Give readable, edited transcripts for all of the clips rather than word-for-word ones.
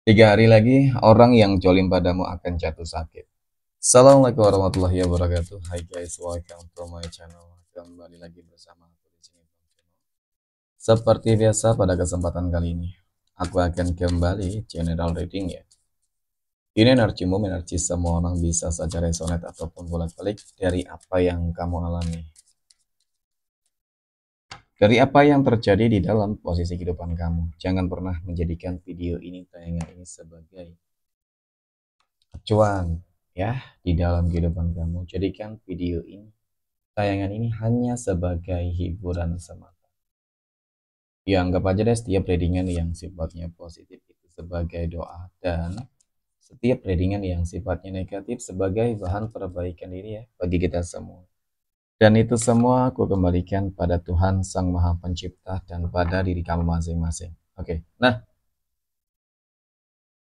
3 hari lagi, orang yang jolim padamu akan jatuh sakit. Assalamualaikum warahmatullahi wabarakatuh. Hai guys, welcome to my channel. Kembali lagi bersama aku di sini, Bang Vino. Seperti biasa pada kesempatan kali ini, aku akan kembali general reading ya. Ini energimu, energi semua orang bisa saja resonate ataupun bolak-balik dari apa yang kamu alami. Dari apa yang terjadi di dalam posisi kehidupan kamu. Jangan pernah menjadikan video ini, tayangan ini sebagai acuan ya di dalam kehidupan kamu. Jadikan video ini, tayangan ini hanya sebagai hiburan semata. Ya anggap aja deh setiap readingan yang sifatnya positif itu sebagai doa, dan setiap readingan yang sifatnya negatif sebagai bahan perbaikan diri ya bagi kita semua. Dan itu semua aku kembalikan pada Tuhan Sang Maha Pencipta dan pada diri kamu masing-masing. Oke. Nah,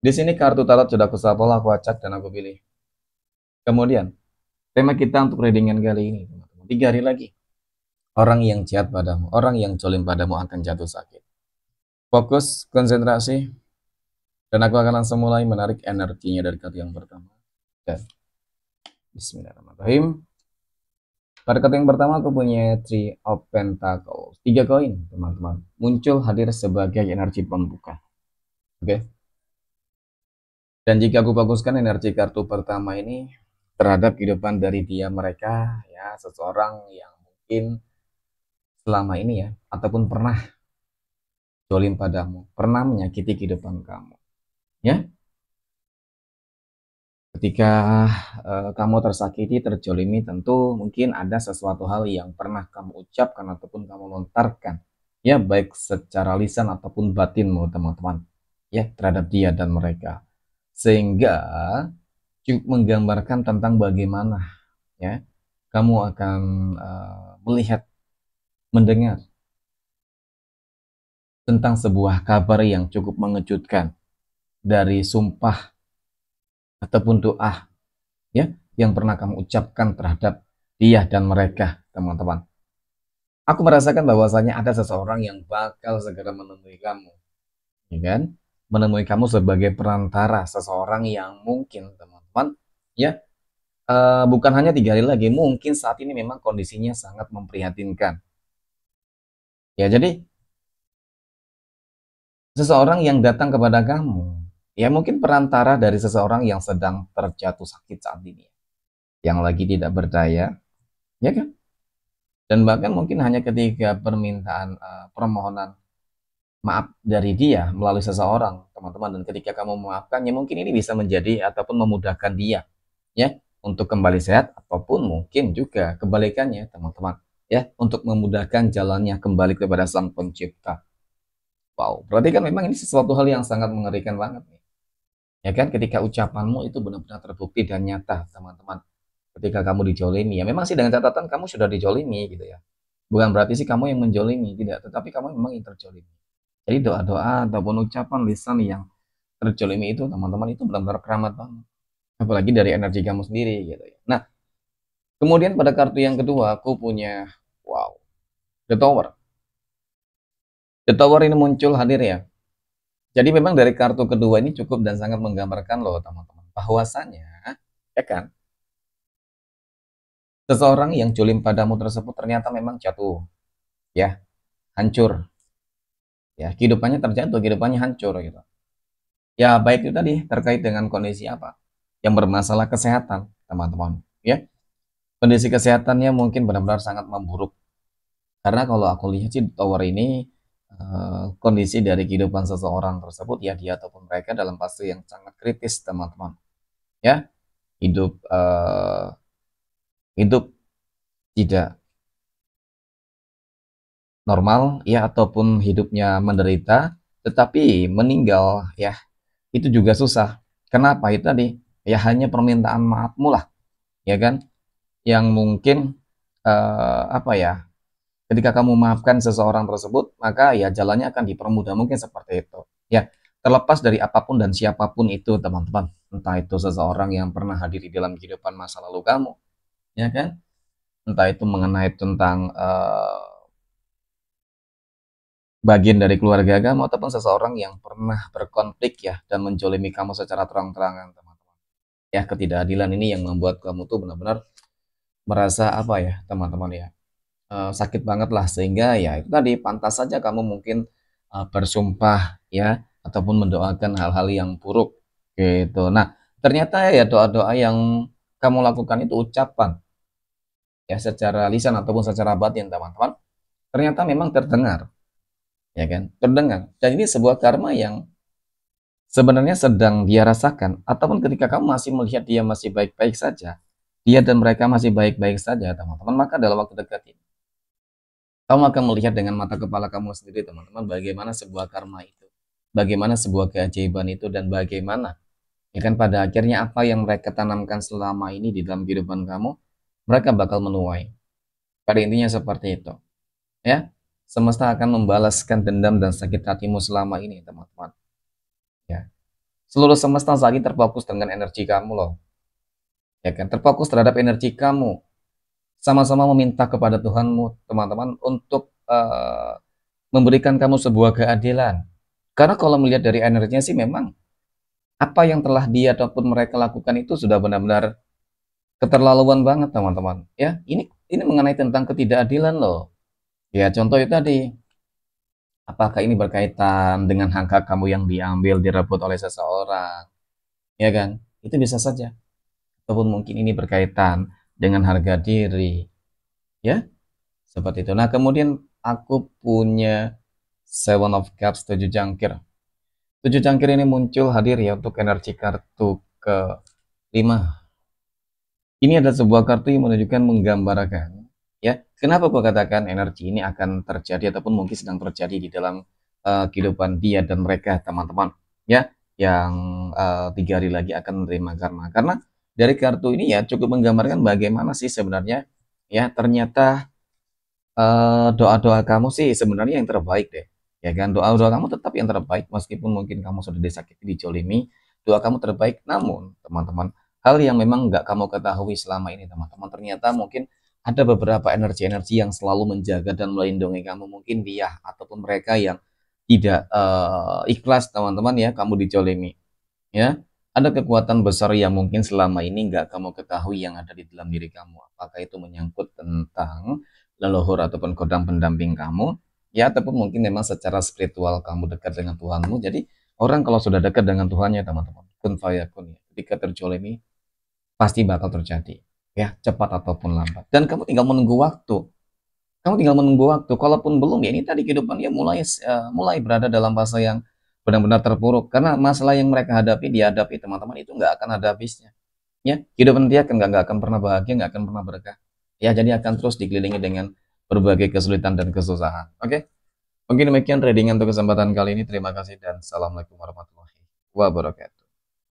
di sini kartu tarot sudah aku shuffle, aku acak dan aku pilih. Kemudian, tema kita untuk readingan kali ini, teman-teman. 3 hari lagi, orang yang jahat padamu, orang yang jolim padamu akan jatuh sakit. Fokus, konsentrasi, dan aku akan langsung mulai menarik energinya dari kartu yang pertama. Dan bismillahirrahmanirrahim. Pada kartu yang pertama aku punya Three of Pentacles. 3 koin, teman-teman. Muncul hadir sebagai energi pembuka. Oke. Dan jika aku fokuskan energi kartu pertama ini terhadap kehidupan dari dia mereka, ya seseorang yang mungkin selama ini ya, ataupun pernah jolim padamu, pernah menyakiti kehidupan kamu. Ya, ketika kamu tersakiti, terjolimi, tentu mungkin ada sesuatu hal yang pernah kamu ucapkan ataupun kamu lontarkan, ya baik secara lisan ataupun batinmu, teman-teman, ya terhadap dia dan mereka, sehingga cukup menggambarkan tentang bagaimana ya kamu akan melihat, mendengar tentang sebuah kabar yang cukup mengejutkan dari sumpah ataupun doa ya yang pernah kamu ucapkan terhadap dia dan mereka, teman-teman. Aku merasakan bahwasanya ada seseorang yang bakal segera menemui kamu, ya kan? Menemui kamu sebagai perantara, seseorang yang mungkin, teman-teman, ya bukan hanya 3 hari lagi, mungkin saat ini memang kondisinya sangat memprihatinkan. Ya, jadi seseorang yang datang kepada kamu, ya mungkin perantara dari seseorang yang sedang terjatuh sakit saat ini, yang lagi tidak berdaya, ya kan? Dan bahkan mungkin hanya ketika permintaan permohonan maaf dari dia melalui seseorang, teman-teman, dan ketika kamu memaafkannya, mungkin ini bisa menjadi ataupun memudahkan dia ya untuk kembali sehat, ataupun mungkin juga kebalikannya, teman-teman, ya untuk memudahkan jalannya kembali kepada Sang Pencipta. Wow, berarti kan memang ini sesuatu hal yang sangat mengerikan banget nih. Ya kan, ketika ucapanmu itu benar-benar terbukti dan nyata, teman-teman. Ketika kamu dijolimi, ya memang sih dengan catatan kamu sudah dijolimi gitu ya. Bukan berarti sih kamu yang menjolimi, tidak, tetapi kamu memang yang terjolimi. Jadi doa-doa ataupun ucapan lisan yang terjolimi itu, teman-teman, itu benar-benar keramat banget. Apalagi dari energi kamu sendiri gitu ya. Nah, kemudian pada kartu yang kedua aku punya, wow, The Tower. The Tower ini muncul hadir ya. Jadi memang dari kartu kedua ini cukup dan sangat menggambarkan loh, teman-teman, bahwasanya ya kan, seseorang yang jolim padamu tersebut ternyata memang jatuh, ya, hancur, ya, kehidupannya terjatuh, kehidupannya hancur gitu. Ya, baik itu tadi terkait dengan kondisi apa? Yang bermasalah kesehatan, teman-teman, ya. Kondisi kesehatannya mungkin benar-benar sangat memburuk. Karena kalau aku lihat sih tower ini kondisi dari kehidupan seseorang tersebut ya dia ataupun mereka dalam fase yang sangat kritis, teman-teman. Ya, hidup hidup tidak normal ya ataupun hidupnya menderita, tetapi meninggal ya itu juga susah. Kenapa? Itu tadi ya hanya permintaan maafmu lah, ya kan, yang mungkin apa ya, ketika kamu maafkan seseorang tersebut maka ya jalannya akan dipermudah, mungkin seperti itu ya. Terlepas dari apapun dan siapapun itu, teman-teman, entah itu seseorang yang pernah hadir di dalam kehidupan masa lalu kamu, ya kan, entah itu mengenai tentang bagian dari keluarga kamu ataupun seseorang yang pernah berkonflik ya dan menjolimi kamu secara terang-terangan, teman-teman. Ya, ketidakadilan ini yang membuat kamu tuh benar-benar merasa apa ya, teman-teman ya, sakit banget lah sehingga ya itu tadi pantas saja kamu mungkin bersumpah ya ataupun mendoakan hal-hal yang buruk gitu. Nah, ternyata ya doa-doa yang kamu lakukan itu ucapan ya secara lisan ataupun secara batin, teman-teman. Ternyata memang terdengar, ya kan? Terdengar. Dan ini sebuah karma yang sebenarnya sedang dia rasakan ataupun ketika kamu masih melihat dia masih baik-baik saja, dia dan mereka masih baik-baik saja, teman-teman, maka dalam waktu dekat ini kamu akan melihat dengan mata kepala kamu sendiri, teman-teman, bagaimana sebuah karma itu, bagaimana sebuah keajaiban itu, dan bagaimana, ya kan, pada akhirnya apa yang mereka tanamkan selama ini di dalam kehidupan kamu, mereka bakal menuai. Pada intinya seperti itu, ya. Semesta akan membalaskan dendam dan sakit hatimu selama ini, teman-teman. Ya. Seluruh semesta saat ini terfokus dengan energi kamu loh, ya kan? Terfokus terhadap energi kamu. Sama-sama meminta kepada Tuhanmu, teman-teman, untuk memberikan kamu sebuah keadilan. Karena kalau melihat dari energinya sih memang apa yang telah dia ataupun mereka lakukan itu sudah benar-benar keterlaluan banget, teman-teman. Ya, ini mengenai tentang ketidakadilan loh. Ya, contoh itu tadi, apakah ini berkaitan dengan hak kamu yang diambil, direbut oleh seseorang, ya kan? Itu bisa saja. Ataupun mungkin ini berkaitan dengan harga diri, ya, seperti itu. Nah, kemudian aku punya Seven of Cups, 7 cangkir. 7 cangkir ini muncul hadir ya untuk energi kartu ke 5. Ini adalah sebuah kartu yang menunjukkan menggambarkan ya. Kenapa aku katakan energi ini akan terjadi ataupun mungkin sedang terjadi di dalam kehidupan dia dan mereka, teman-teman. Ya, yang 3 hari lagi akan menerima karma. Karena dari kartu ini ya cukup menggambarkan bagaimana sih sebenarnya ya ternyata doa-doa kamu sih sebenarnya yang terbaik deh. Ya kan, doa-doa kamu tetap yang terbaik meskipun mungkin kamu sudah disakiti, dijolimi, doa kamu terbaik. Namun, teman-teman, hal yang memang nggak kamu ketahui selama ini, teman-teman, ternyata mungkin ada beberapa energi-energi yang selalu menjaga dan melindungi kamu. Mungkin dia ataupun mereka yang tidak ikhlas, teman-teman ya, kamu dijolimi. Ya, ada kekuatan besar yang mungkin selama ini nggak kamu ketahui yang ada di dalam diri kamu. Apakah itu menyangkut tentang leluhur ataupun kodam pendamping kamu, ya ataupun mungkin memang secara spiritual kamu dekat dengan Tuhanmu. Jadi orang kalau sudah dekat dengan Tuhannya, teman-teman, kun fayakun ya. Ketika terjolimi pasti bakal terjadi, ya cepat ataupun lambat. Dan kamu tinggal menunggu waktu. Kamu tinggal menunggu waktu. Kalaupun belum, ya ini tadi kehidupan dia mulai berada dalam fase yang benar-benar terpuruk. Karena masalah yang mereka hadapi, dihadapi teman-teman itu nggak akan ada habisnya. Ya, kehidupan dia kan nggak akan pernah bahagia, nggak akan pernah berkah. Ya, jadi akan terus dikelilingi dengan berbagai kesulitan dan kesusahan. Oke, mungkin demikian readingan untuk kesempatan kali ini. Terima kasih dan assalamualaikum warahmatullahi wabarakatuh.